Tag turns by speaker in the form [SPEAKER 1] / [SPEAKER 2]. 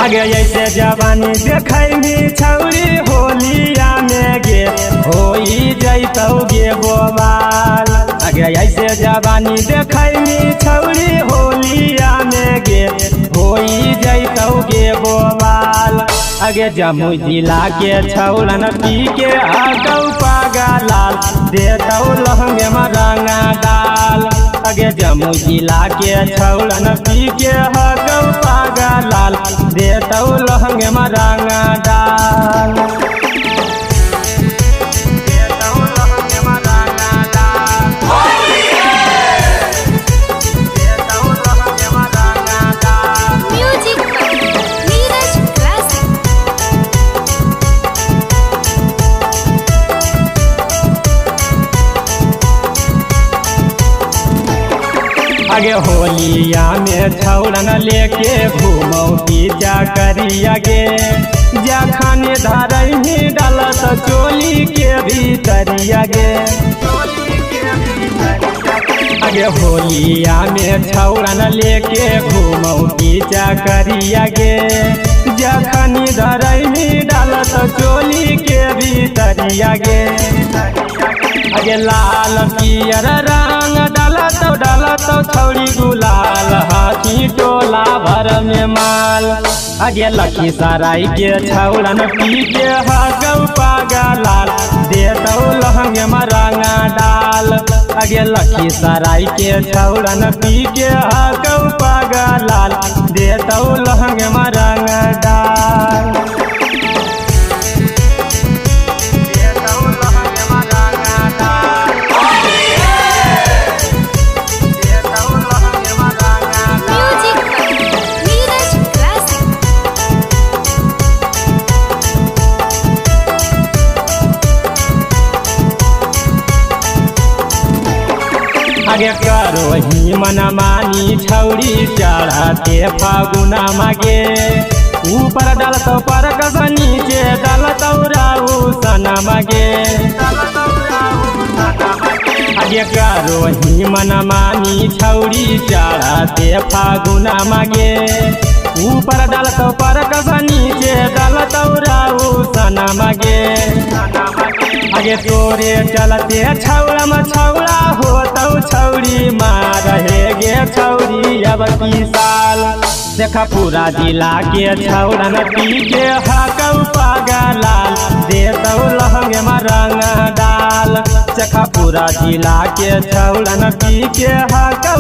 [SPEAKER 1] आगे ऐसे जवानी देखैनी छौरी होलिया में गे होई जैतौ गे बोबाल। आगे ऐसे जवानी देखैनी छौरी होलिया में गे होई जैतौ गे बोबाल। आगे जमुई जिला के छौरन पी के आगौ पागलाल देतौ लहंगे में रंगा डाल। आगे जमुई जिला के छौरन पी के आगौ पागलाल देतौ लहंगे में रंगा डाल। आगे होलिया में छौरन लेके घूमौ पीछा करिया गे जखन धरही डालत चोली के भीतरिया गे। आगे होलिया में छौरन लेके घूमौ पीछा करिया गे जखन धरही डालत चोली के भीतरिया गे। आगे लाल पियर रंग डालत छौरी गुलाल हाथी टोला भर में माल। आगे लखीसराय के छौरन पी के हगौ पागलाल देतौ लहंगे में रंगा डाल। आगे लखीसराय के छौरन पी के हगौ पागलाल देतौ लहंगे में रंगा डाल। आगे करो ही मनमानी छौरी चढ़ते फागुना मागे ऊपर डालतौ पर कस नीचे डालतौ राहु सना मागे। आगे करो ही मनमानी छौरी चढ़ते फागुना मागे ऊपर डालतौ पर कस नीचे डालतौ राहु सना मागे। आगे तोरे चलते छौड़ा में छौड़ा होतौ छौरी मार हे गे छौरी अब की साल। देखा पूरा जिला के छौरन पी के हगौ पागलाल देतौ लहंगे में रंगा डाल। देखा पूरा जिला के छौरन पी के हगौ